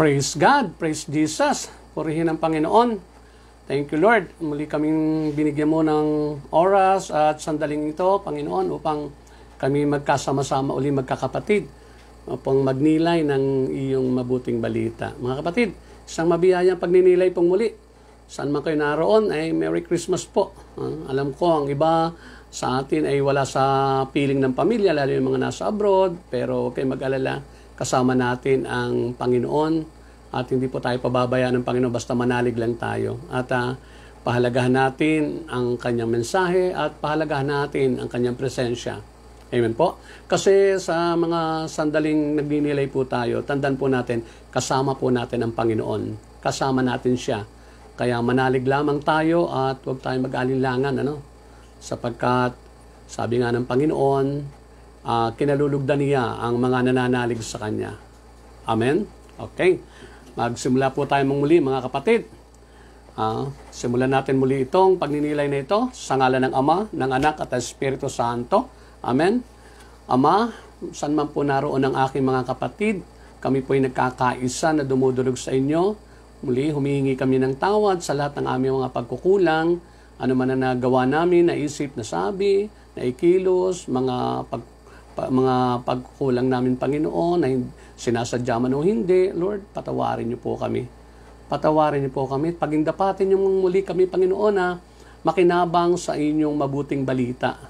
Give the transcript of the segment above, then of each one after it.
Praise God, praise Jesus, purihin ang Panginoon. Thank you Lord, muli kaming binigyan mo ng oras at sandaling ito, Panginoon, upang kami magkasama-sama uli magkakapatid, upang magnilay ng iyong mabuting balita. Mga kapatid, isang mabiyayang pagninilay pong muli. Saan man kayo naroon, ay Merry Christmas po. Alam ko, ang iba sa atin ay wala sa piling ng pamilya, lalo yung mga nasa abroad, pero huwag kayong mag-alala, kasama natin ang Panginoon at hindi po tayo pababayaan ng Panginoon basta manalig lang tayo. At pahalagahan natin ang kanyang mensahe at pahalagahan natin ang kanyang presensya. Amen po. Kasi sa mga sandaling nagninilay po tayo, tandaan po natin, kasama po natin ang Panginoon. Kasama natin siya. Kaya manalig lamang tayo at huwag tayong mag-alinlangan. Sapagkat sabi nga ng Panginoon, kinalulugdan niya ang mga nananalig sa Kanya. Amen? Okay. Magsimula po tayo muli mga kapatid. Simulan natin muli itong pagninilay na ito sa ngalan ng Ama, ng Anak at Espiritu Santo. Amen? Ama, saan man po naroon ang aking mga kapatid, kami po ay nagkakaisa na dumudulog sa inyo. Muli, humihingi kami ng tawad sa lahat ng aming mga pagkukulang, ano man na nagawa namin, naisip, nasabi, naikilos, mga pagkukulang namin, Panginoon, na sinasadya man o hindi. Lord, patawarin niyo po kami. Patawarin niyo po kami. Pagindapatin niyo muli kami, Panginoon, na makinabang sa inyong mabuting balita.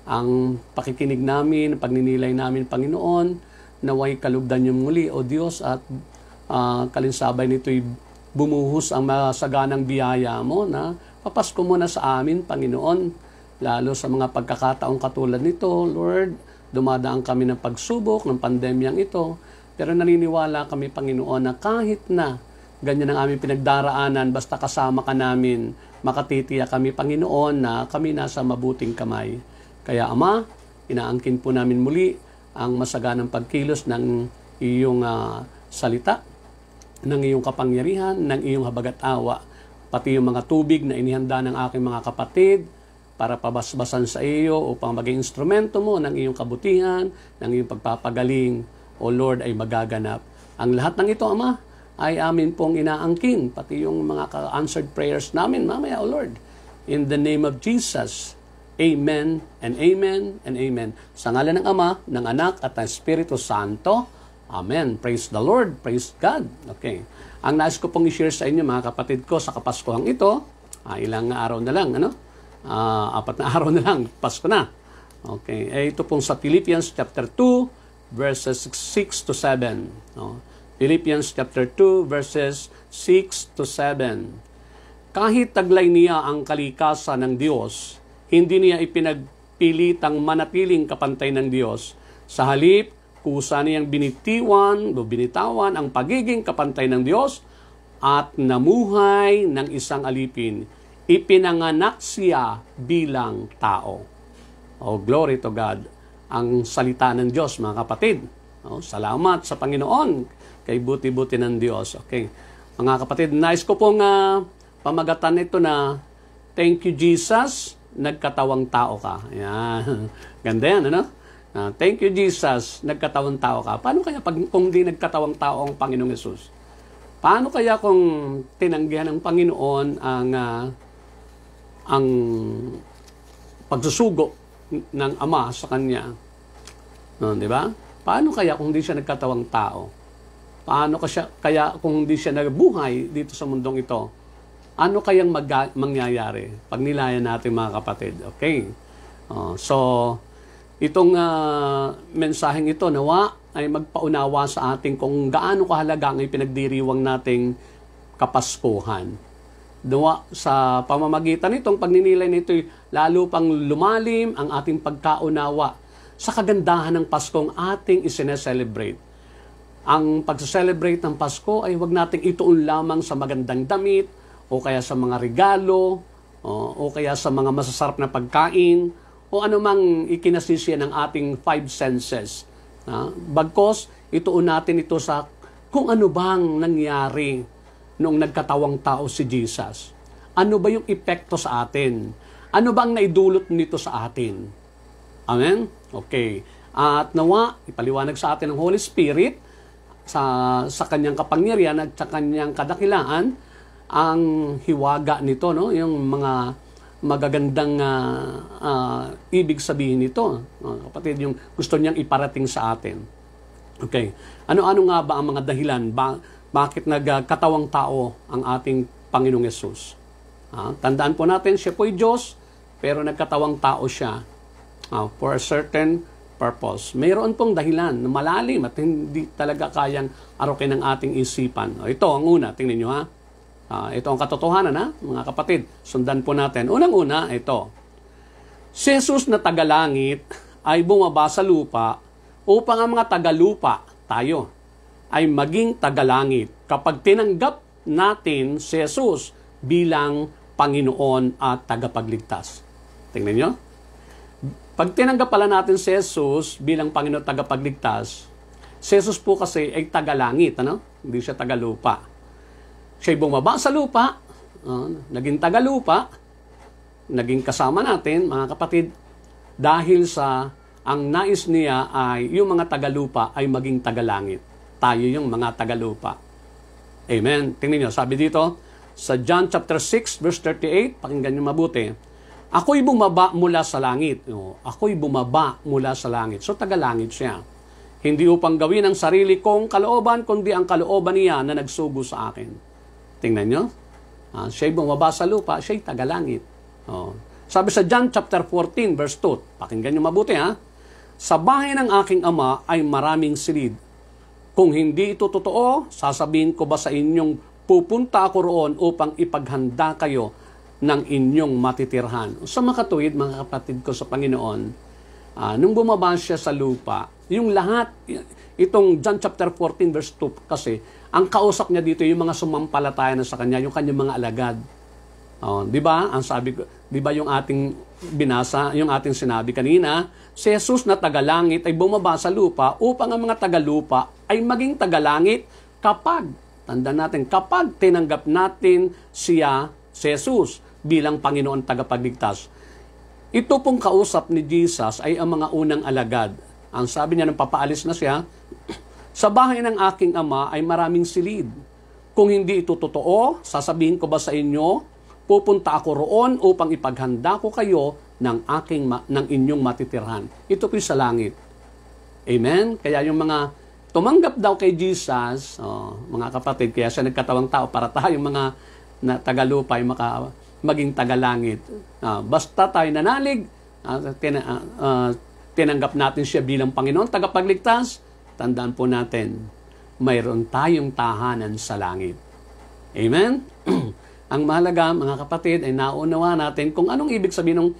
Ang pakikinig namin, pagninilay namin, Panginoon, naway kalugdan niyo muli, O Diyos, at kalinsabay nito'y bumuhos ang masaganang biyaya mo na papasko mo na sa amin, Panginoon, lalo sa mga pagkakataong katulad nito, Lord. Dumadaan kami ng pagsubok ng pandemyang ito, pero naniniwala kami, Panginoon, na kahit na ganyan ang aming pinagdaraanan, basta kasama ka namin, makatitiya kami, Panginoon, na kami nasa mabuting kamay. Kaya, Ama, inaangkin po namin muli ang masaganang pagkilos ng iyong salita, ng iyong kapangyarihan, ng iyong habagat-awa, pati yung mga tubig na inihanda ng aking mga kapatid, para pabasbasan sa iyo upang maging instrumento mo ng iyong kabutihan, ng iyong pagpapagaling, O Lord, ay magaganap. Ang lahat ng ito, Ama, ay amin pong inaangkin, pati yung mga answered prayers namin mamaya, O Lord. In the name of Jesus, Amen and Amen and Amen. Sa ngalan ng Ama, ng Anak at ng Espiritu Santo, Amen. Praise the Lord, praise God. Okay. Ang nais ko pong i-share sa inyo, mga kapatid ko, sa Kapaskuhang ito, ilang araw na lang, 4 na araw na lang, Pasko na. Okay, ito pong sa Philippians chapter 2, verses 6 to 7. Philippians chapter 2, verses 6 to 7. Kahit taglay niya ang kalikasan ng Diyos, hindi niya ipinagpilitang manatiling kapantay ng Diyos. Sa halip, kusa niyang binitawan ang pagiging kapantay ng Diyos at namuhay ng isang alipin. Ipinanganak siya bilang tao. Glory to God. Ang salita ng Diyos, mga kapatid. Salamat sa Panginoon kay buti-buti ng Diyos. Okay. Mga kapatid, nais ko pong pamagatan ito na thank you Jesus, nagkatawang tao ka. Ayan. Ganda yan, thank you Jesus, nagkatawang tao ka. Paano kaya kung di nagkatawang tao ang Panginoong Yesus? Paano kaya kung tinanggihan ng Panginoon ang pagsusugo ng Ama sa Kanya? Di ba? Paano kaya kung hindi siya nagkatawang tao? Paano kaya kung hindi siya nagbuhay dito sa mundong ito? Ano kayang mangyayari pag nilayan natin, mga kapatid? Okay. So, itong mensaheng ito, nawa ay magpaunawa sa ating kung gaano kahalaga ang ipinagdiriwang nating Kapaskuhan. Nawa sa pamamagitan nitong pagninilay nito, lalo pang lumalim ang ating pagkaunawa sa kagandahan ng Paskong ating isineselebrate. Ang pag-celebrate ng Pasko ay huwag nating ituon lamang sa magandang damit o kaya sa mga regalo o kaya sa mga masasarap na pagkain o anumang ikinasisya ng ating 5 senses. Bagkos, ituon natin ito sa kung ano bang nangyari noong nagkatawang tao si Jesus. Ano ba yung epekto sa atin? Ano bang naidulot nito sa atin? Amen? Okay. At nawa, ipaliwanag sa atin ng Holy Spirit sa kanyang kapangyarihan at sa kanyang kadakilaan ang hiwaga nito, no? Yung mga magagandang ibig sabihin nito, kapatid, yung gusto niyang iparating sa atin. Okay. Ano-ano nga ba ang mga dahilan? Bakit nagkatawang tao ang ating Panginoong Yesus? Tandaan po natin, siya po'y Diyos, pero nagkatawang tao siya for a certain purpose. Mayroon pong dahilan na malalim at hindi talaga kayang arukin ng ating isipan. Ito ang una, tingnan nyo ha. Ito ang katotohanan ha, mga kapatid. Sundan po natin. Unang-una, ito. Si Jesus na tagalangit ay bumaba sa lupa upang ang mga tagalupa, tayo, ay maging tagalangit kapag tinanggap natin si Jesus bilang Panginoon at tagapagligtas. Tingnan nyo. Pag tinanggap pala natin si Jesus bilang Panginoon at tagapagligtas, si Jesus po kasi ay tagalangit, ano? Hindi siya tagalupa. Siya'y bumaba sa lupa, naging tagalupa, naging kasama natin, mga kapatid, dahil sa ang nais niya ay yung mga tagalupa ay maging tagalangit. Tayo yung mga tagalupa. Amen. Tingnan niyo, sabi dito, sa John chapter 6, verse 38, pakinggan niyo mabuti, ako'y bumaba mula sa langit. Ako'y bumaba mula sa langit. So, tagalangit siya. Hindi upang gawin ang sarili kong kalooban, kundi ang kalooban niya na nagsugo sa akin. Tingnan nyo. Siya'y bumaba sa lupa, siya'y tagalangit. Sabi sa John chapter 14, verse 2, pakinggan nyo mabuti ha. Sa bahay ng aking ama ay maraming silid. Kung hindi ito totoo, sasabihin ko ba sa inyong pupunta ako roon upang ipaghanda kayo ng inyong matitirhan. Sa makatuwid, mga kapatid ko sa Panginoon, nung bumaba siya sa lupa, yung lahat, itong John chapter 14 verse 2 kasi, ang kausap niya dito yung mga sumampalataya na sa kanya, yung kanyang mga alagad. Di ba? Ang sabi ko, di ba yung ating binasa, yung ating sinabi kanina, si Jesus na tagalangit ay bumaba sa lupa upang ang mga tagalupa ay maging tagalangit kapag, tandaan natin, kapag tinanggap natin siya, si Jesus, bilang Panginoon tagapagligtas. Ito pong kausap ni Jesus ay ang mga unang alagad. Ang sabi niya nung papaalis na siya, sa bahay ng aking ama ay maraming silid. Kung hindi ito totoo, sasabihin ko ba sa inyo, pupunta ako roon upang ipaghanda ko kayo ng inyong matitirhan. Ito po sa langit. Amen? Kaya yung mga tumanggap daw kay Jesus, mga kapatid, kaya siya nagkatawang tao para tayong mga tagalupa ay maging tagalangit. Basta tayo nanalig, tinanggap natin siya bilang Panginoon, tagapagligtas, tandaan po natin, mayroon tayong tahanan sa langit. Amen? Ang mahalaga, mga kapatid, ay naunawa natin kung anong ibig sabihin ng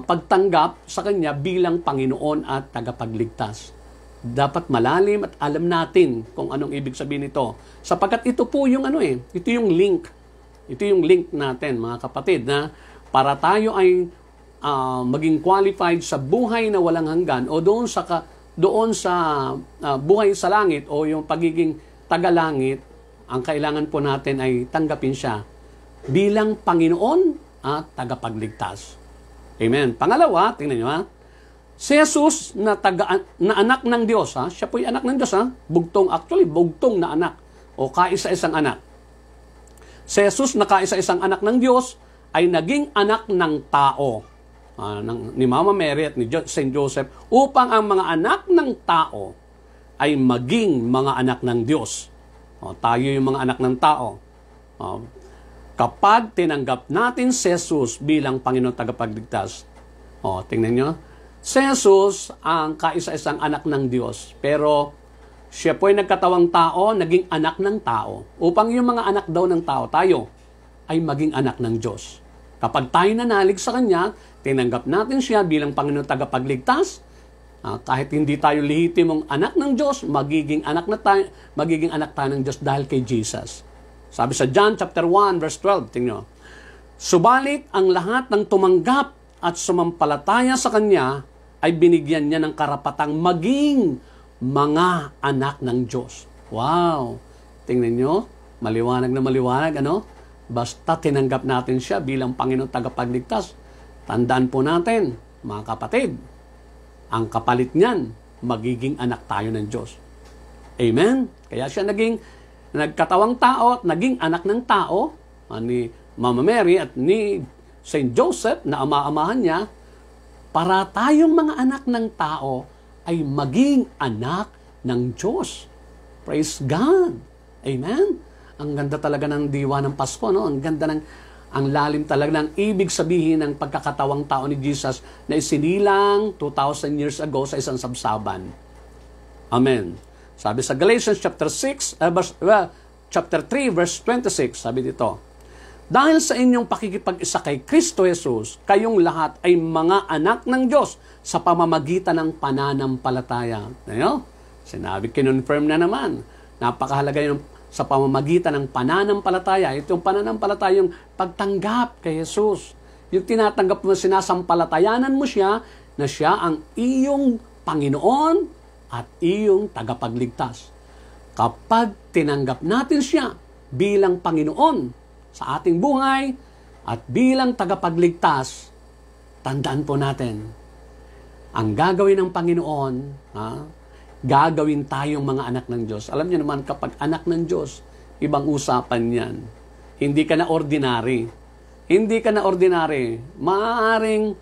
pagtanggap sa Kanya bilang Panginoon at tagapagligtas. Dapat malalim at alam natin kung anong ibig sabihin nito. Sapagkat ito po yung ito yung link. Ito yung link natin, mga kapatid, na para tayo ay maging qualified sa buhay na walang hanggan o doon sa buhay sa langit o yung pagiging tagalangit, ang kailangan po natin ay tanggapin siya bilang Panginoon at tagapagligtas. Amen. Pangalawa, tingnan nyo ha, si Jesus na anak ng Diyos, siya po yung anak ng Diyos, bugtong na anak o kaisa-isang anak. Si Jesus na kaisa-isang anak ng Diyos ay naging anak ng tao. Ni Mama Mary at ni Saint Joseph upang ang mga anak ng tao ay maging mga anak ng Diyos. Tayo yung mga anak ng tao. Kapag tinanggap natin si Jesus bilang Panginoon tagapagligtas. Tingnan nyo. Si Jesus ang kaisa-isang anak ng Diyos. Pero siya po ay nagkatawang tao, naging anak ng tao. Upang yung mga anak daw ng tao, tayo, ay maging anak ng Diyos. Kapag tayo nanalig sa Kanya, tinanggap natin siya bilang Panginoon tagapagligtas, kahit hindi tayo lehitimong anak ng Diyos, magiging anak tayo ng Diyos dahil kay Jesus. Sabi sa John chapter 1 verse 12, tingnan. Subalit ang lahat ng tumanggap at sumampalataya sa Kanya ay binigyan niya ng karapatang maging mga anak ng Diyos. Wow! Tingnan nyo, maliwanag na maliwanag, Basta tinanggap natin siya bilang Panginoon tagapagligtas. Tandaan po natin, mga kapatid, ang kapalit niyan, magiging anak tayo ng Diyos. Amen? Kaya siya nagkatawang tao at naging anak ng tao, ni Mama Mary at ni Saint Joseph na ama-amahan niya, para tayong mga anak ng tao ay maging anak ng Diyos. Praise God! Amen? Ang ganda talaga ng diwa ng Pasko, no? Ang lalim talaga ng ibig sabihin ng pagkakatawang tao ni Jesus na isinilang 2,000 years ago sa isang sabsaban. Amen. Sabi sa Galatians chapter 3, verse 26, sabi dito, dahil sa inyong pakikipag-isa kay Kristo Jesus, kayong lahat ay mga anak ng Diyos sa pamamagitan ng pananampalataya. Ayo? Sinabi, kinonfirm na naman. Napakahalaga yung sa pamamagitan ng pananampalataya. Itong pananampalataya, yung pagtanggap kay Jesus. Yung tinatanggap mo, sinasampalatayanan mo siya na siya ang iyong Panginoon at iyong tagapagligtas. Kapag tinanggap natin siya bilang Panginoon sa ating buhay at bilang tagapagligtas, tandaan po natin, ang gagawin ng Panginoon, gagawin tayong mga anak ng Diyos. Alam niyo naman, kapag anak ng Diyos, ibang usapan yan. Hindi ka na ordinary. Hindi ka na ordinary. Maaaring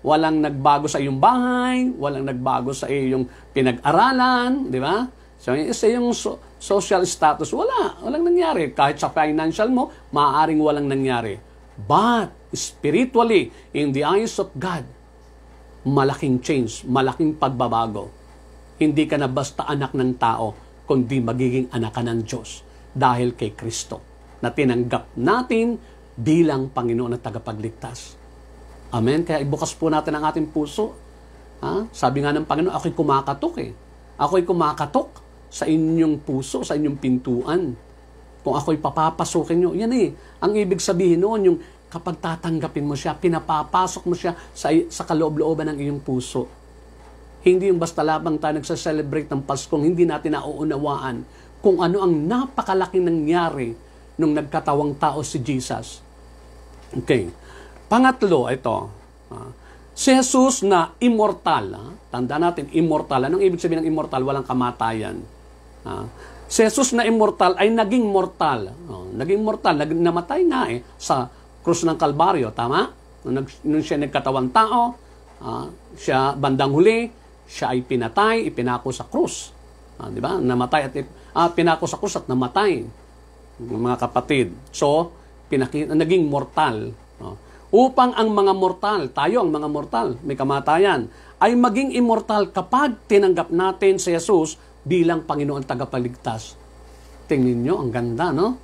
walang nagbago sa iyong bahay, walang nagbago sa iyong pinag-aralan, di ba? So, sa iyong social status, walang nangyari. Kahit sa financial mo, maaaring walang nangyari. But, spiritually, in the eyes of God, malaking change, malaking pagbabago. Hindi ka na basta anak ng tao, kundi magiging anak ka ng Diyos dahil kay Kristo na tinanggap natin bilang Panginoon at tagapagligtas. Amen? Kaya ibukas po natin ang ating puso. Sabi nga ng Panginoon, ako'y kumakatok Ako'y kumakatok sa inyong puso, sa inyong pintuan. Kung ako'y papapasukin nyo, yan ang ibig sabihin noon, yung kapag tatanggapin mo siya, pinapapasok mo siya sa kaloob-looban ng iyong puso. Hindi yung basta labang tayo nagsa-celebrate ng Pasko, hindi natin nauunawaan kung ano ang napakalaking nangyari nung nagkatawang tao si Jesus. Okay. Pangatlo, ito. Si Jesus na immortal. Tanda natin, immortal. Anong ibig sabihin ng immortal? Walang kamatayan. Si Jesus na immortal ay naging mortal. Naging mortal. Namatay nga sa krus ng Kalbaryo. Tama? Nung siya nagkatawang tao, siya bandang huli, siya ay pinatay, ipinako sa krus. Di ba? Namatay at pinako sa krus at namatay. Mga kapatid. So, naging mortal. Upang ang mga mortal, tayo ang mga mortal, may kamatayan, ay maging immortal kapag tinanggap natin si Jesus bilang Panginoon tagapagligtas. Tingnan nyo, ang ganda, no?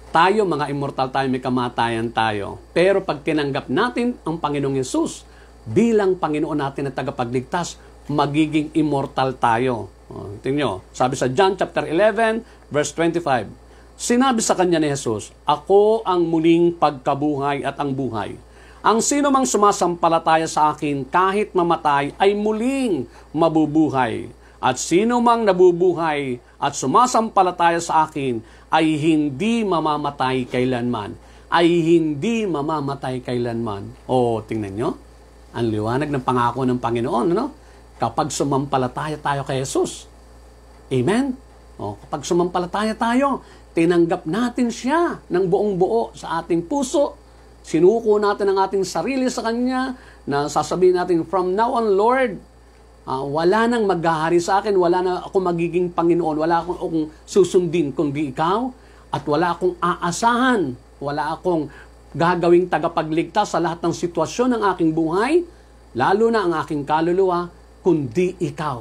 Tayo, mga immortal tayo, may kamatayan tayo. Pero pag tinanggap natin ang Panginoong Jesus bilang Panginoon natin na tagapagligtas, magiging immortal tayo. Tingnan nyo, sabi sa John chapter 11, verse 25, sinabi sa kanya ni Jesus, ako ang muling pagkabuhay at ang buhay. Ang sino mang sumasampalataya sa akin kahit mamatay ay muling mabubuhay. At sino mang nabubuhay at sumasampalataya sa akin ay hindi mamamatay kailanman. Ay hindi mamamatay kailanman. Tingnan nyo. Ang liwanag ng pangako ng Panginoon, ano? Kapag sumampalataya tayo kay Jesus. Amen? Kapag sumampalataya tayo, tinanggap natin siya ng buong buo sa ating puso. Sinuko natin ang ating sarili sa Kanya na sasabihin natin, from now on, Lord, wala nang maghahari sa akin, wala na ako magiging Panginoon, wala akong susundin kundi Ikaw, at wala akong aasahan, wala akong gagawing tagapagligtas sa lahat ng sitwasyon ng aking buhay, lalo na ang aking kaluluwa, kundi Ikaw.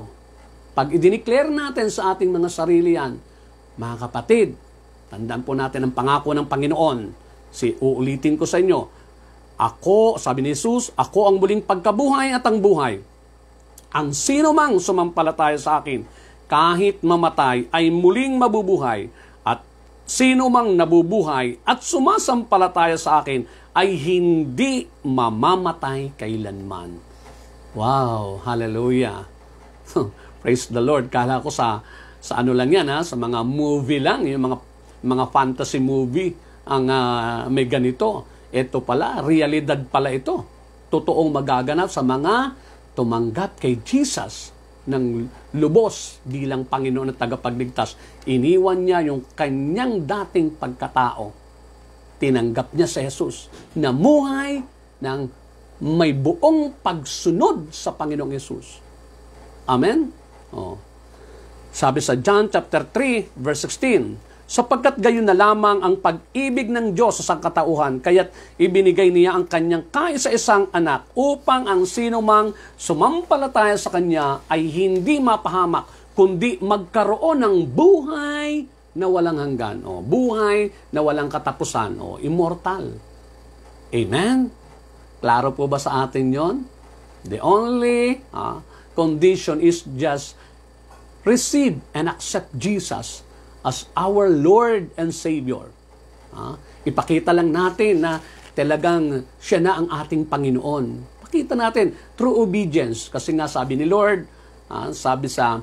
Pag i-declare natin sa ating mga sarili yan, mga kapatid, tandaan po natin ang pangako ng Panginoon. Uulitin ko sa inyo, ako, sabi ni Jesus, ako ang muling pagkabuhay at ang buhay. Ang sino mang sumampalataya sa akin, kahit mamatay, ay muling mabubuhay. At sino mang nabubuhay at sumasampalataya sa akin, ay hindi mamamatay kailanman. Wow! Hallelujah! Praise the Lord. Kala ko sa ano lang yan, sa mga movie lang, yung mga fantasy movie ang may ganito. Ito pala, realidad pala ito. Totoong magaganap sa mga tumanggap kay Jesus ng lubos bilang Panginoon at tagapagligtas. Iniwan niya yung kanyang dating pagkatao. Tinanggap niya si Jesus. Namuhay ng may buong pagsunod sa Panginoong Jesus. Amen? Sabi sa John chapter 3, verse 16, sapagkat gayon na lamang ang pag-ibig ng Diyos sa sangkatauhan, kaya't ibinigay niya ang kanyang kaisa-isang anak upang ang sino mang sumampalataya sa kanya ay hindi mapahamak, kundi magkaroon ng buhay na walang hanggan. Buhay na walang katapusan. Immortal. Amen? Klaro po ba sa atin yon? The only condition is just receive and accept Jesus as our Lord and Savior. Ipakita lang natin na talagang siya na ang ating Panginoon. Pakita natin through obedience. Kasi nga sabi ni Lord, sabi sa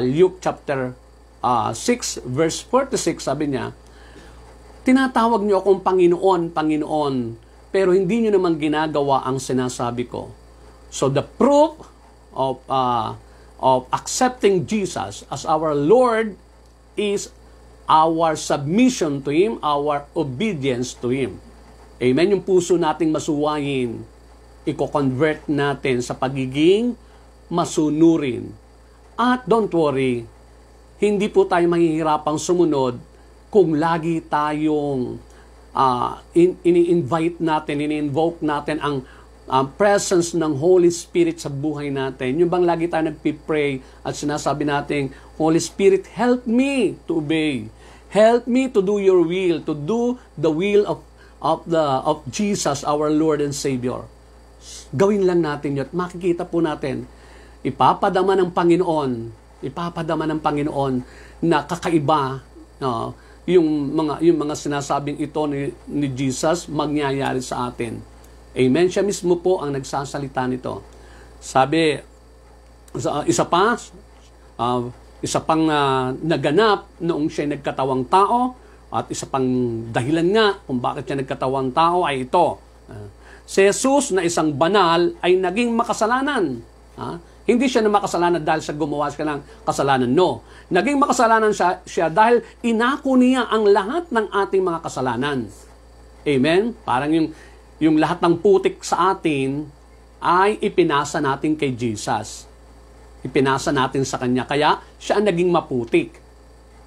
Luke chapter 6 verse 46, sabi niya, tinatawag niyo akong Panginoon, Panginoon, pero hindi niyo naman ginagawa ang sinasabi ko. So the proof of accepting Jesus as our Lord is our submission to Him, our obedience to Him. Amen? Yung puso nating masuwayin, i-convert natin sa pagiging masunurin. At don't worry, hindi po tayo mahihirapang sumunod kung lagi tayong ini-invite natin, ini-invoke natin ang presence ng Holy Spirit sa buhay natin. Yung bang lagi tayo nagpipray at sinasabi natin, Holy Spirit, help me to obey. Help me to do your will, to do the will of Jesus, our Lord and Savior. Gawin lang natin yun at makikita po natin, ipapadama ng Panginoon na kakaiba, yung mga sinasabing ito ni Jesus mangyayari sa atin. Amen? Siya mismo po ang nagsasalita nito. Sabi, isa pang naganap noong siya nagkatawang tao, at isa pang dahilan nga kung bakit siya nagkatawang tao ay ito. Si Jesus na isang banal ay naging makasalanan. Hindi siya na makasalanan dahil sa gumawa siya ng kasalanan. No. Naging makasalanan siya dahil inako niya ang lahat ng ating mga kasalanan. Amen? Parang yung lahat ng putik sa atin ay ipinasa natin kay Jesus. Ipinasa natin sa Kanya. Kaya siya ang naging maputik.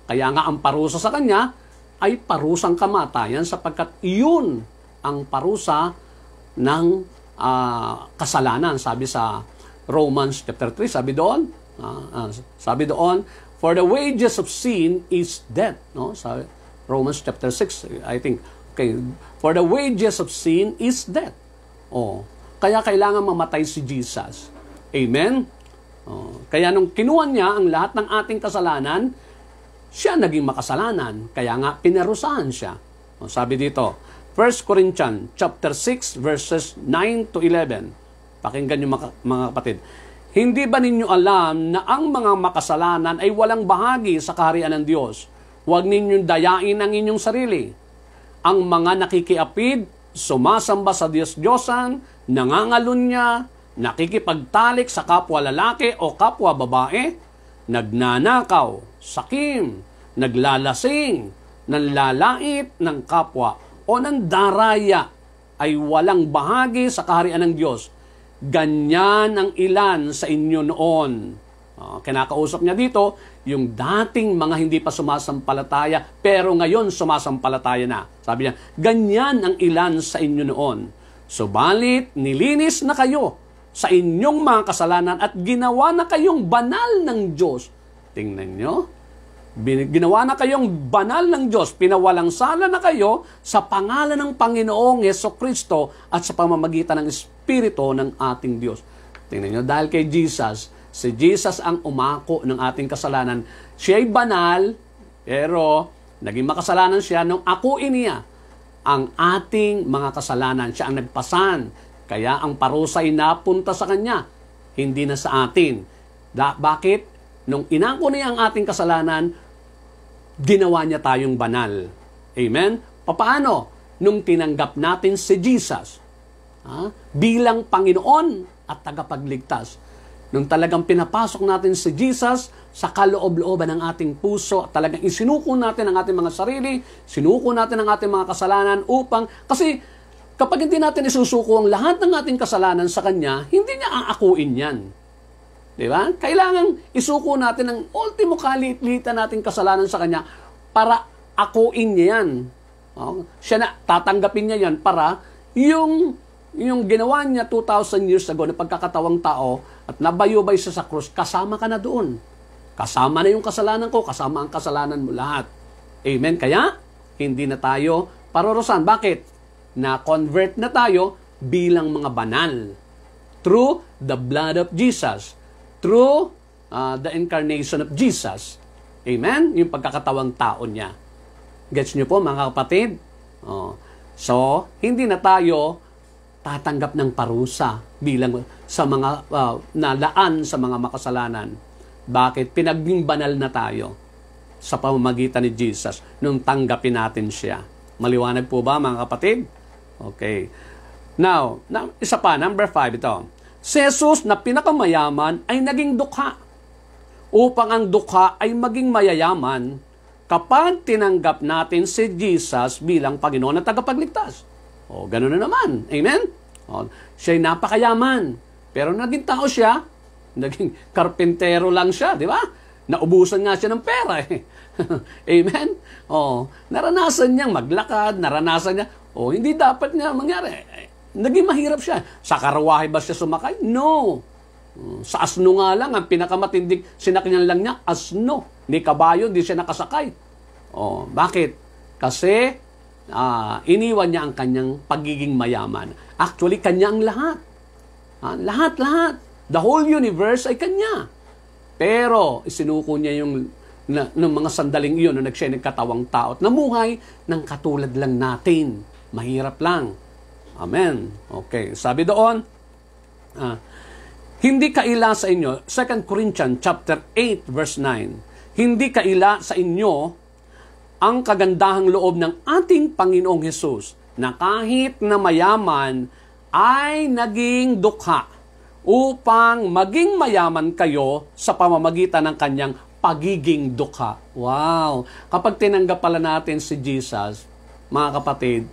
Kaya nga ang parusa sa Kanya ay parusang kamatayan sapagkat iyon ang parusa ng kasalanan. Sabi sa Romans chapter 3, sabi doon, for the wages of sin is death. No? Sa Romans chapter 6, I think. Okay, for the wages of sin is death. Kaya kailangan mamatay si Jesus. Amen? Kaya nung kinuha niya ang lahat ng ating kasalanan, siya naging makasalanan. Kaya nga, pinarusahan siya. Sabi dito, 1 Corinthians chapter 6, verses 9 to 11. Pakinggan niyo mga kapatid. Hindi ba ninyo alam na ang mga makasalanan ay walang bahagi sa kaharian ng Diyos? Huwag ninyong dayain ang inyong sarili. Ang mga nakikiapid, sumasamba sa Diyos-Diyosan, nangangalunya, nakikipagtalik sa kapwa lalaki o kapwa babae, nagnanakaw, sakim, naglalasing, nanlalait ng kapwa o nandaraya ay walang bahagi sa kaharian ng Diyos. Ganyan ang ilan sa inyo noon. Kinakausap niya dito, yung dating mga hindi pa sumasampalataya, pero ngayon sumasampalataya na. Sabi niya, ganyan ang ilan sa inyo noon. Subalit, nilinis na kayo sa inyong mga kasalanan at ginawa na kayong banal ng Diyos. Tingnan nyo. Ginawa na kayong banal ng Diyos. Pinawalang sala na kayo sa pangalan ng Panginoong Hesukristo at sa pamamagitan ng Espiritu ng ating Diyos. Tingnan nyo, dahil kay Jesus, si Jesus ang umako ng ating kasalanan. Siya'y banal, pero naging makasalanan siya nung akuin niya ang ating mga kasalanan. Siya ang nagpasan. Kaya ang parusa ay napunta sa Kanya, hindi na sa atin. Bakit? Nung inako niya ang ating kasalanan, ginawa niya tayong banal. Amen? Paano? Nung tinanggap natin si Jesus bilang Panginoon at tagapagligtas. Nung talagang pinapasok natin si Jesus sa kaloob-looban ng ating puso, talagang isinuko natin ang ating mga sarili, sinuko natin ang ating mga kasalanan kasi kapag hindi natin isusuko ang lahat ng ating kasalanan sa Kanya, hindi niya aakuin yan. Di ba? Kailangan isuko natin ang ultimo kalit-litan nating kasalanan sa Kanya para akuin niya yan. Siya na, tatanggapin niya yan para yung ginawa niya 2,000 years ago na pagkakatawang tao at nabayubay siya sa krus, kasama ka na doon. Kasama na yung kasalanan ko, kasama ang kasalanan mo lahat. Amen? Kaya, hindi na tayo parorosan. Bakit? Na-convert na tayo bilang mga banal. Through the blood of Jesus. Through the incarnation of Jesus. Amen? Yung pagkakatawang tao niya. Gets niyo po, mga kapatid? So, hindi na tayo tatanggap ng parusa bilang sa mga nalaan sa mga makasalanan. Bakit? Pinaging banal na tayo sa pamamagitan ni Jesus nung tanggapin natin siya. Maliwanag po ba, mga kapatid? Okay. Now, isa pa, number 5 ito. Si Jesus na pinakamayaman ay naging dukha upang ang dukha ay maging mayayaman kapag tinanggap natin si Jesus bilang Panginoon at tagapagligtas. Ganun na naman. Amen? Siya'y napakayaman. Pero naging tao siya, naging karpentero lang siya, di ba? Naubusan nga siya ng pera eh. Amen? Naranasan niyang maglakad, naranasan niya, hindi dapat niya mangyari. Naging mahirap siya. Sa karwahe ba siya sumakay? No. Sa asno nga lang, ang pinakamatinding sinakyan lang niya, asno. Ni kabayo, di siya nakasakay. Bakit? Kasi iniwan niya ang kanyang pagiging mayaman. Actually, kanya ang lahat. Lahat. The whole universe ay kanya. Pero, isinuko niya yung mga sandaling iyon na siya nagkatawang tao at namuhay ng katulad lang natin. Mahirap lang. Amen. Okay. Sabi doon, hindi kaila sa inyo, 2 Corinthians chapter 8 verse 9, hindi kaila sa inyo ang kagandahang loob ng ating Panginoong Hesus na kahit na mayaman ay naging dukha upang maging mayaman kayo sa pamamagitan ng kanyang pagiging dukha. Wow! Kapag tinanggap pala natin si Jesus, mga kapatid,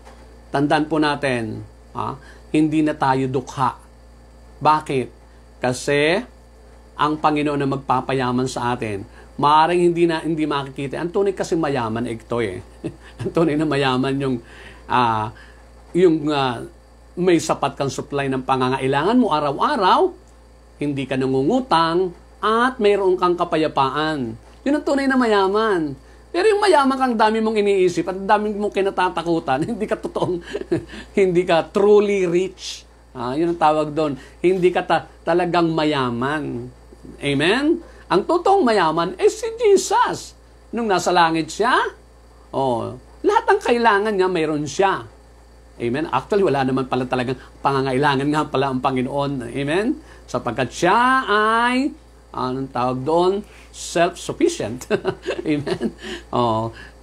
tandaan po natin, hindi na tayo dukha. Bakit? Kasi ang Panginoon na magpapayaman sa atin, maaaring hindi makikita. Ang tunay kasi mayaman ito eh. Ang tunay na mayaman yung may sapat kang supply ng pangangailangan mo araw-araw, hindi ka nangungutang, at mayroon kang kapayapaan. Yun ang tunay na mayaman. Pero yung mayaman kang dami mong iniisip at dami mong kinatatakutan, hindi ka totoong, hindi ka truly rich. Yun ang tawag doon. Hindi ka talagang mayaman. Amen? Ang totoong mayaman ay si Jesus. Nung nasa langit siya, lahat ng kailangan niya, mayroon siya. Amen? Actually, wala naman pala talagang pangangailangan nga pala ang Panginoon. Amen? Sapagkat siya ay, anong tawag doon? Self-sufficient. Amen?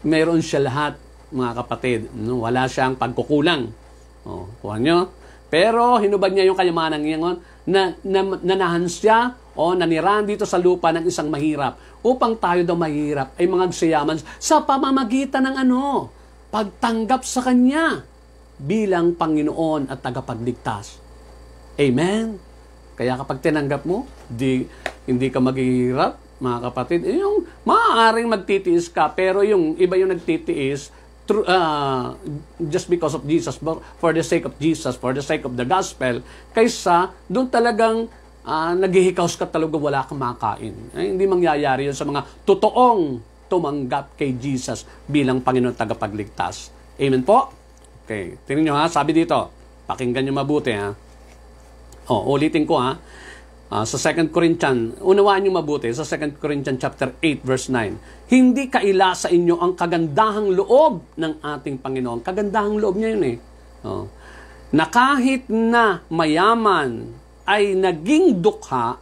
Mayroon siya lahat, mga kapatid. Wala siyang pagkukulang. Kuha nyo? Pero hinubad niya yung kayamanan ngayon na nanahan siya nanirahan dito sa lupa ng isang mahirap upang tayo daw mahirap ay mga agsayaman sa pamamagitan ng pagtanggap sa Kanya bilang Panginoon at tagapagligtas. Amen? Kaya kapag tinanggap mo, hindi ka maghihirap, mga kapatid. Yung maaaring magtitiis ka, pero yung iba yung nagtitiis just because of Jesus, for the sake of Jesus, for the sake of the gospel, kaysa doon talagang naghihikaws ka talaga wala kang makain. Hindi mangyayari yun sa mga totoong tumanggap kay Jesus bilang Panginoon tagapagligtas. Amen po? Okay. Tingnan nyo sabi dito, pakinggan nyo mabuti ulitin ko sa 2 Corinthians, unawaan nyo mabuti, sa 2 Corinthians chapter 8 verse 9, hindi kaila sa inyo ang kagandahang loob ng ating Panginoon. Kagandahang loob niya yun na kahit na mayaman ay naging dukha